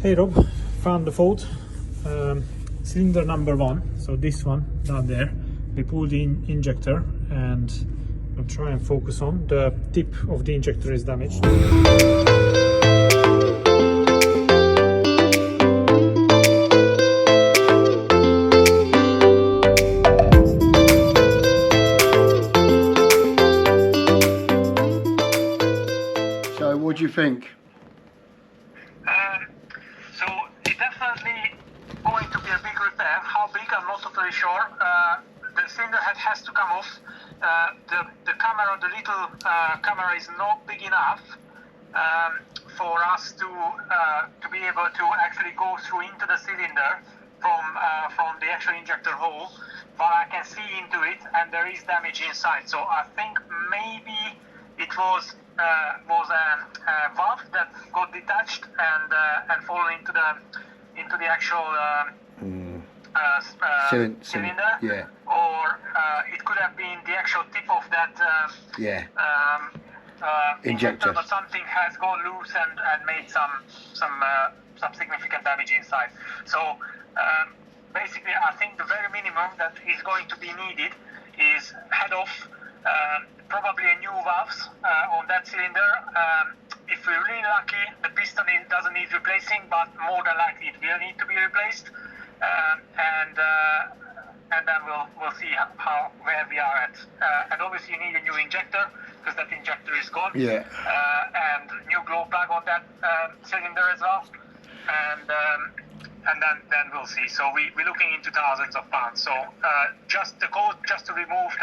Hey Rob, found the fault. Cylinder number 1, so this one down there. We pulled the injector and I'll try and focus on the tip of the injector is damaged. So what do you think? So it's definitely going to be a big repair. How big, I'm not totally sure. The cylinder head has to come off. The camera, the little camera is not big enough for us to be able to actually go through into the cylinder from the actual injector hole. But I can see into it, and there is damage inside. So I think maybe it was a valve that got detached and fallen into the actual cylinder. Yeah. Or it could have been the actual tip of that injector, but something has gone loose and made some significant damage inside. So basically, I think the very minimum that is going to be needed is head off. Probably a new valves on that cylinder. If we're really lucky, the piston doesn't need replacing, but more than likely it will need to be replaced. And then we'll see where we are at. And obviously you need a new injector because that injector is gone. Yeah. And new glow plug on that cylinder as well. And then we'll see. So we're looking into thousands of pounds. So just the code, just to remove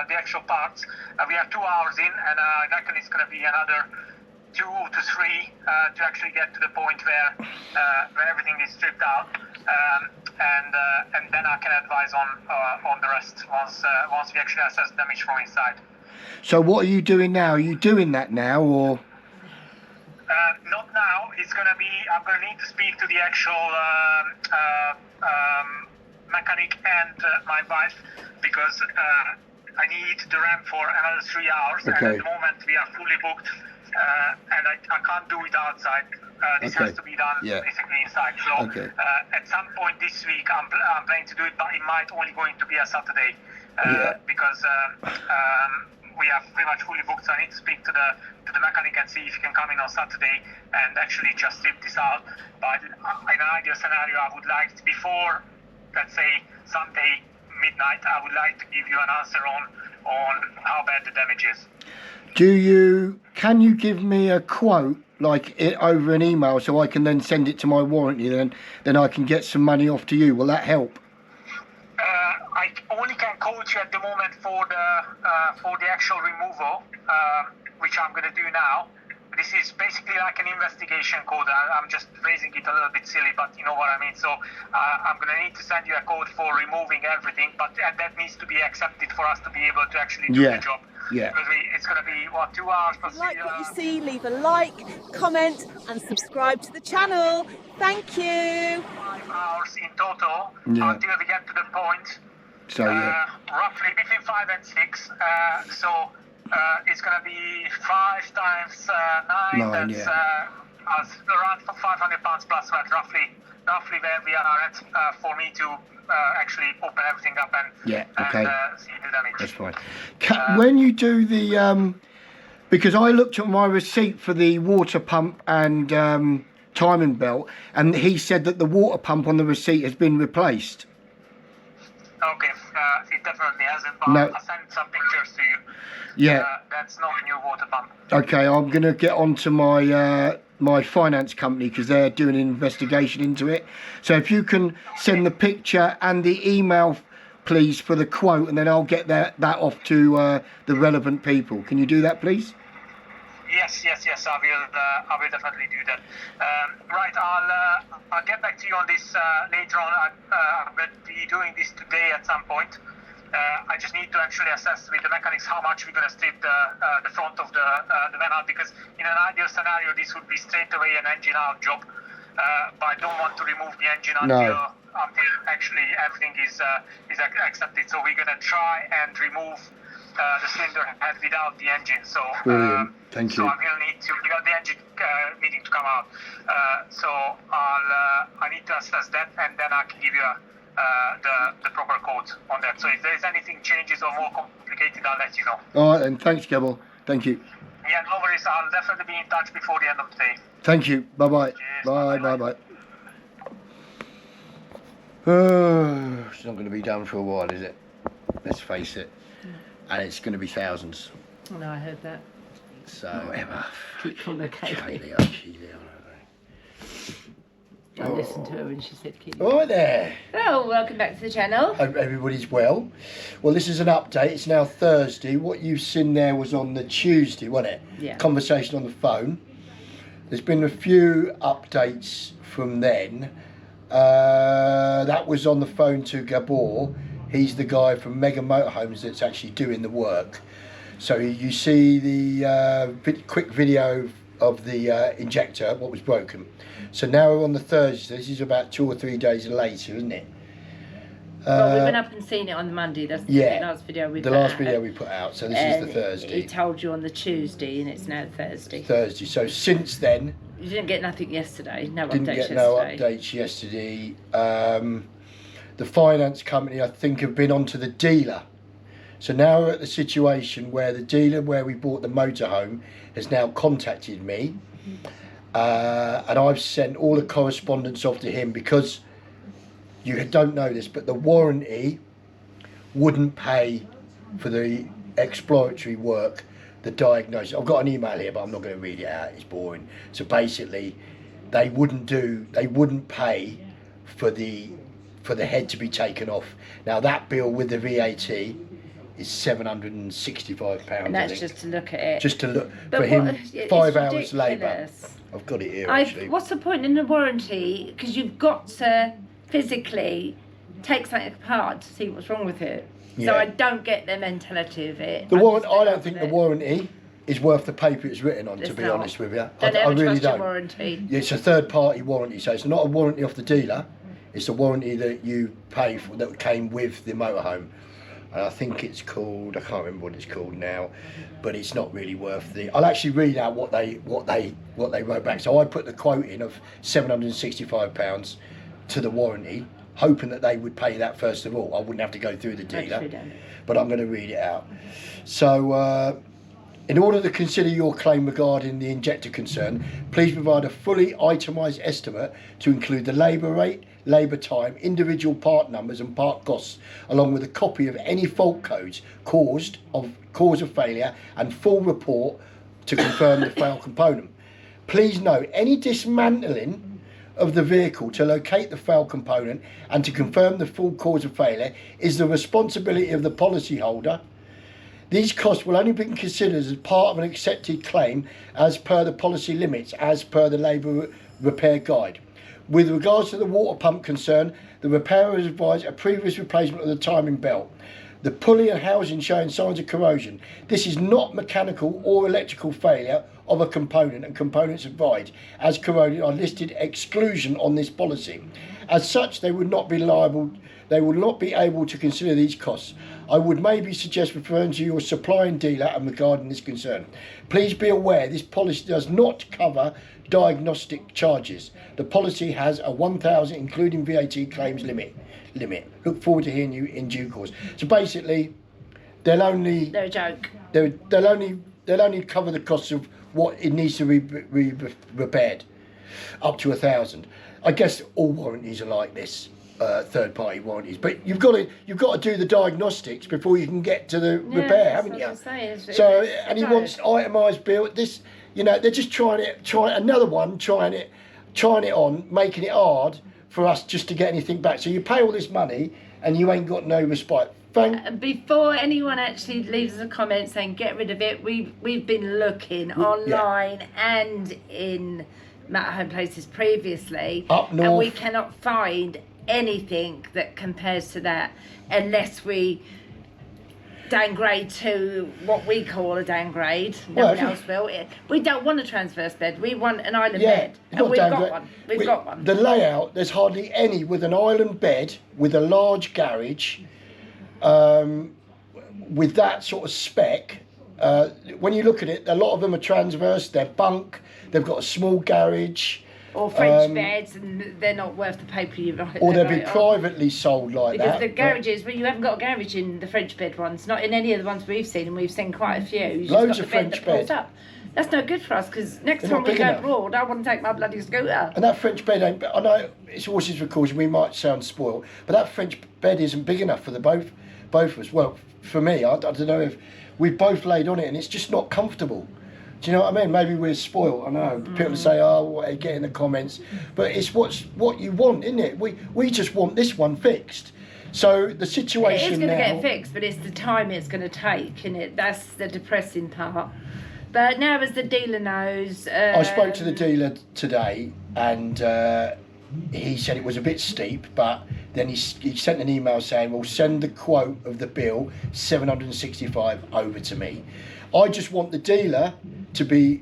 the actual parts, we have 2 hours in, and I reckon it's going to be another 2 to 3 to actually get to the point where everything is stripped out, and then I can advise on the rest once we actually assess damage from inside. So what are you doing now? Are you doing that now, or? Not now. It's going to be. I'm going to need to speak to the actual mechanic and my wife because I need the ramp for another 3 hours. Okay. And at the moment we are fully booked, and I can't do it outside. This has to be done basically inside. So at some point this week I'm planning to do it, but it might only going to be a Saturday because we are pretty much fully booked. So I need to speak to the mechanic and see if he can come in on Saturday and actually just strip this out. But in an ideal scenario, I would like to, before, let's say, Sunday midnight, I would like to give you an answer on how bad the damage is. Can you give me a quote, like over an email, so I can then send it to my warranty, then I can get some money off to you? Will that help? I only can quote you at the moment for the actual removal, which I'm going to do now. This is basically like an investigation code. I'm just phrasing it a little bit silly, but you know what I mean. So I'm going to need to send you a code for removing everything, but that needs to be accepted for us to be able to actually do the job. Yeah. Because it's going to be, 2 hours plus. Like what you see, leave a like, comment and subscribe to the channel. Thank you. 5 hours in total until we get to the point. So roughly between 5 and 6. So it's going to be 5 times 9. That's around £500 plus that, roughly where we are at for me to actually open everything up and see the damage. That's fine. When you do the because I looked at my receipt for the water pump and timing belt, and he said that the water pump on the receipt has been replaced. Okay, it definitely hasn't, but I'll send some pictures to you. Yeah. That's not a new water pump. Okay, I'm going to get onto my my finance company because they're doing an investigation into it. So if you can send the picture and the email, please, for the quote, and then I'll get that off to the relevant people. Can you do that, please? Yes, I will definitely do that. Right, I'll get back to you on this later on. I'm going to be doing this today at some point. I just need to actually assess with the mechanics how much we're going to strip the front of the van out, because in an ideal scenario this would be straight away an engine out job, but I don't want to remove the engine until actually everything is accepted. So we're going to try and remove the cylinder head without the engine. So Brilliant. Thank you. So I will need to without the engine needing to come out. So I need to assess that, and then I can give you the proper code on that. So if there is anything changes or more complicated, I'll let you know. All right, and thanks, Kemal. Thank you. Yeah, no worries. I'll definitely be in touch before the end of the day. Thank you. Bye-bye. Cheers. Bye, bye-bye. It's not going to be done for a while, is it? Let's face it. And it's going to be thousands. Oh, no, I heard that. So, Emma. Keep on the cable. I listened to her when she said keep. Right there. Oh, welcome back to the channel. Hope everybody's well. Well, this is an update. It's now Thursday. What you've seen there was on the Tuesday, wasn't it? Yeah. Conversation on the phone. There's been a few updates from then. That was on the phone to Gabor. He's the guy from Mega Motorhomes that's actually doing the work. So you see the quick video of the injector, what was broken. So now we're on the Thursday. This is about 2 or 3 days later, isn't it? Well, we went up and seen it on the Monday. That's the last video we put out. The last video we put out. So this is the Thursday. He told you on the Tuesday, and it's now Thursday. Thursday. So since then, you didn't get nothing yesterday. No didn't updates get yesterday. no updates yesterday. The finance company, I think, have been onto the dealer. So now we're at the situation where the dealer where we bought the motorhome has now contacted me. And I've sent all the correspondence off to him because you don't know this, but the warranty wouldn't pay for the exploratory work, the diagnosis. I've got an email here, but I'm not going to read it out. It's boring. So basically, they wouldn't pay for the head to be taken off. Now that bill with the VAT is £765. And that's just to look at it. Just to look But for him. it's 5 hours labour. ridiculous. I've got it here actually. What's the point in the warranty? Because you've got to physically take something apart to see what's wrong with it. Yeah. So I don't get the mentality of it. The I'm warrant. just I fed don't up think with the it. warranty is worth the paper it's written on. It's to be not. honest with you, Don't I ever really trust your don't. warranty. It's a third-party warranty, so it's not a warranty off the dealer. It's a warranty that you pay for that came with the motorhome. And I think it's called, I can't remember what it's called now, but it's not really worth the. I'll actually read out what they wrote back. So I put the quote in of £765 to the warranty, hoping that they would pay that first of all. I wouldn't have to go through the dealer, Actually don't. but I'm going to read it out. So. In order to consider your claim regarding the injector concern, please provide a fully itemised estimate to include the labour rate, labour time, individual part numbers and part costs, along with a copy of any fault codes, cause of failure and full report to confirm the failed component. Please note, any dismantling of the vehicle to locate the failed component and to confirm the full cause of failure is the responsibility of the policyholder. These costs will only be considered as part of an accepted claim as per the policy limits, as per the labour repair guide. With regards to the water pump concern, the repairer has advised a previous replacement of the timing belt. The pulley and housing showing signs of corrosion. This is not mechanical or electrical failure of a component, and components advised as corroded are listed exclusion on this policy. As such, they would not be liable. They will not be able to consider these costs. I would maybe suggest referring to your supplying dealer and regarding this concern. Please be aware this policy does not cover diagnostic charges. The policy has a 1,000 including VAT claims limit. Look forward to hearing you in due course. So basically, they're a joke. They'll only cover the costs of what it needs to be repaired, up to 1,000. I guess all warranties are like this. Third-party warranties, but you've got to do the diagnostics before you can get to the repair, haven't you? So, and he wants itemised bill. This, they're just trying it on, making it hard for us just to get anything back. So you pay all this money and you ain't got no respite. Before anyone actually leaves a comment saying get rid of it, we've been looking online and in motorhome places previously, up north, and we cannot find anything that compares to that unless we downgrade to what we call a downgrade. No one else will. We don't want a transverse bed, we want an island bed, and we've got one. The layout, there's hardly any with an island bed with a large garage, with that sort of spec, when you look at it, a lot of them are transverse, they're bunk, they've got a small garage. Or French beds, and they're not worth the paper you write. Or they'll be on. privately sold like Because that. the garages, well, you haven't got a garage in the French bed ones, not in any of the ones we've seen, and we've seen quite a few. You just Loads got of the bed French that pulls bed. up. That's no good for us, because next They're time not we big go enough. abroad, I want to take my bloody scooter. And that French bed ain't. I know it's horses for course. We might sound spoiled, but that French bed isn't big enough for the both of us. Well, for me, I don't know if we've both laid on it, and it's just not comfortable. Do you know what I mean? Maybe we're spoiled. I know people say, "Oh, what they get in the comments," but it's what you want, isn't it? We just want this one fixed. So the situation It is going to now, get fixed, but it's the time it's going to take, isn't it? That's the depressing part. But now, as the dealer knows, I spoke to the dealer today, and he said it was a bit steep, but then he sent an email saying, "Well, send the quote of the bill, 765, over to me." I just want the dealer to be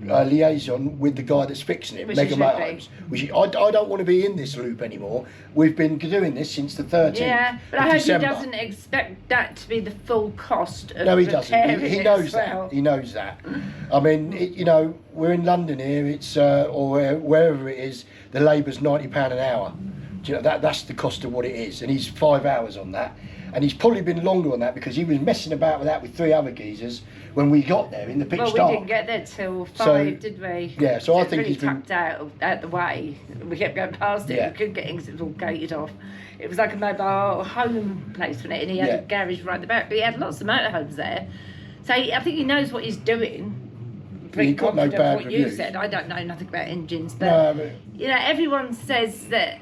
a liaison with the guy that's fixing it, Which Mega he should be. Motorhomes. I don't want to be in this loop anymore. We've been doing this since the 13th yeah, but of I hope December. he doesn't expect that to be the full cost of No, he doesn't. repairing He it knows as well. that. He knows that. I mean, you know, we're in London here. It's or wherever it is, the labour's £90 an hour. Do you know that's the cost of what it is, and he's 5 hours on that, and he's probably been longer on that because he was messing about with that with 3 other geezers when we got there in the pitch Well, dark. we didn't get there till 5, So, did we? yeah, so I it's think really he's been- tucked out the way. We kept going past it. Yeah. We couldn't get in because it was all gated off. It was like a mobile home place, wasn't it? And he had Yeah. a garage right at the back. But he had lots of motorhomes there. So I think he knows what he's doing. Pretty He got no confident bad what you reviews. said. I don't know nothing about engines, but No, but you know, everyone says that.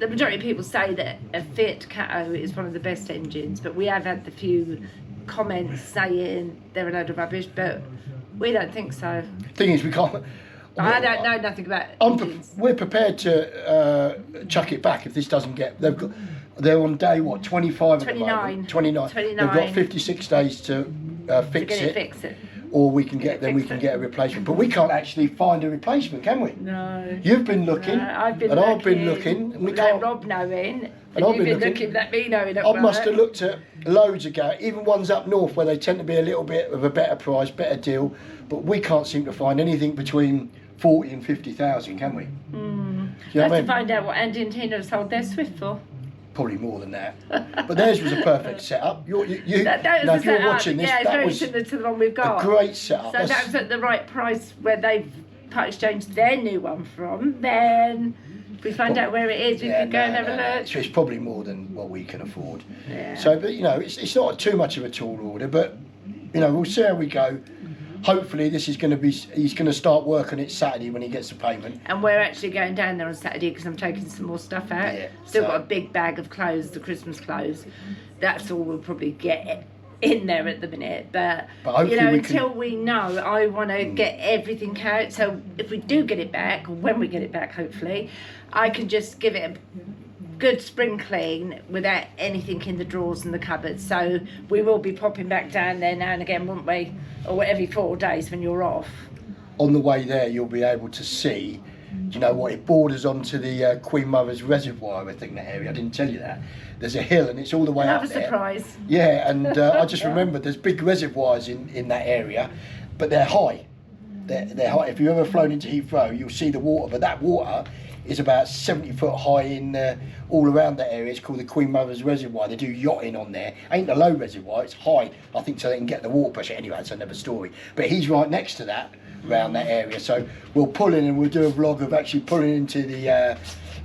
The majority of people say that a Fiat Cato is one of the best engines, but we have had the few comments saying they're a load of rubbish, but we don't think so. thing is, we can't. I don't know nothing about engines. We're prepared to chuck it back if this doesn't get. They're on day what 25 at the 29. moment. 29. They've got 29. 56 days to fix to it. fix it. Or we can get Fix it. a replacement, but we can't actually find a replacement, can we? No. You've been looking, I've been and looking. I've been looking, and we Without can't. Rob knowing, and I've you've been been looking. looking, let me know. I must have looked at loads ago, even ones up north where they tend to be a little bit of a better price, better deal, but we can't seem to find anything between 40 and 50,000, can we? You know Let's what I mean? find out what Andy and Tina have sold their Swift for. Probably more than that. But theirs was a perfect setup. You That was now, the if you're setup. watching this, yeah, it's that very was similar to the one we've got. a great setup. So that was at the right price where they've part exchanged their new one from. Then if we find out where it is, we can go and have a look. So it's probably more than what we can afford. Yeah. So, but you know, it's not too much of a tall order, but you know, we'll see how we go. Hopefully, this is going to be. He's going to start work on it Saturday when he gets the payment. And we're actually going down there on Saturday because I'm taking some more stuff out. Yeah, Still so- got a big bag of clothes, the Christmas clothes. That's all we'll probably get in there at the minute. But hopefully you know, we can- until we know, I want to get everything out. So if we do get it back, or when we get it back, hopefully, I can just give it a good spring clean without anything in the drawers and the cupboards. So we will be popping back down there now and again, won't we? Or every 4 days when you're off. On the way there, you'll be able to see. Do you know what? It borders onto the Queen Mother's Reservoir, I think, that area. I didn't tell you that. There's a hill, and it's all the way Another up there. surprise. Yeah, and I just remembered there's big reservoirs in that area, but they're high. They're high. If you've ever flown into Heathrow, you'll see the water, but that water is about 70 foot high in all around that area. It's called the Queen Mother's Reservoir. They do yachting on there. Ain't a low reservoir, it's high. I think so they can get the water pressure. Anyway, it's another story. But he's right next to that, around that area. So we'll pull in and we'll do a vlog of actually pulling into the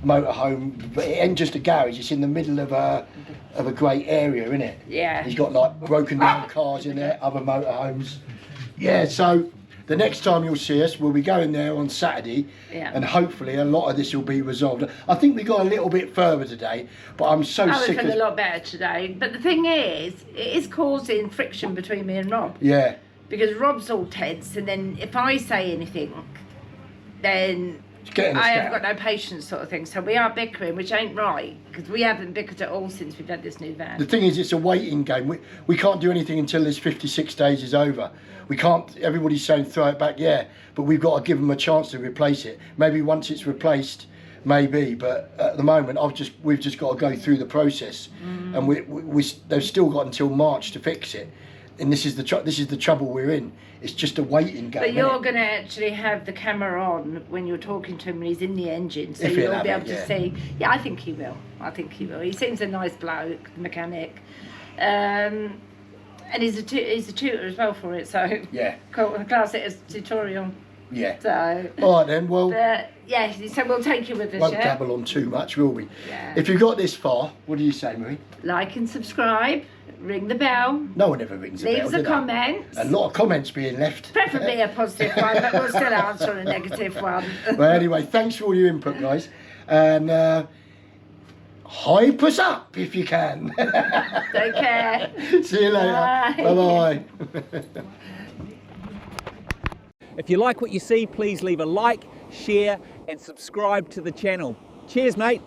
motorhome. But it ain't just a garage, it's in the middle of a great area, isn't it? Yeah. He's got like broken down cars in there, other motorhomes. Yeah, so the next time you'll see us, we'll be going there on Saturday, Yeah. and hopefully a lot of this will be resolved. I think we got a little bit further today, but I'm so I would sick feel a of. lot better today. But the thing is, it is causing friction between me and Rob. Yeah, Because Rob's all tense, and then if I say anything, then it's getting us I have down. got no patience, sort of thing. So we are bickering, which ain't right, because we haven't bickered at all since we've had this new van. The thing is, it's a waiting game. We can't do anything until this 56 days is over. We can't. Everybody's saying throw it back, yeah, but we've got to give them a chance to replace it. Maybe once it's replaced, maybe, but at the moment we've just got to go through the process, and they've still got until March to fix it, and this is the trouble we're in. It's just a waiting game. But you're going to actually have the camera on when you're talking to him when he's in the engine, so you'll be able to see. Yeah, I think he will. He seems a nice bloke, the mechanic, and he's a tutor as well for it. So yeah, class it as tutorial. Yeah. So. All right then. Well. Yeah. So we'll take you with us. Won't dabble on too much, will we? Yeah. If you got this far, what do you say, Marie? Like and subscribe. Ring the bell. No one ever rings the bell. Leaves a comment. A lot of comments being left. Preferably a positive one, but we'll still answer a negative one. Well, anyway, thanks for all your input, guys, and hype us up if you can. Take care. See you later. Bye bye. If you like what you see, please leave a like, share and subscribe to the channel. Cheers, mate.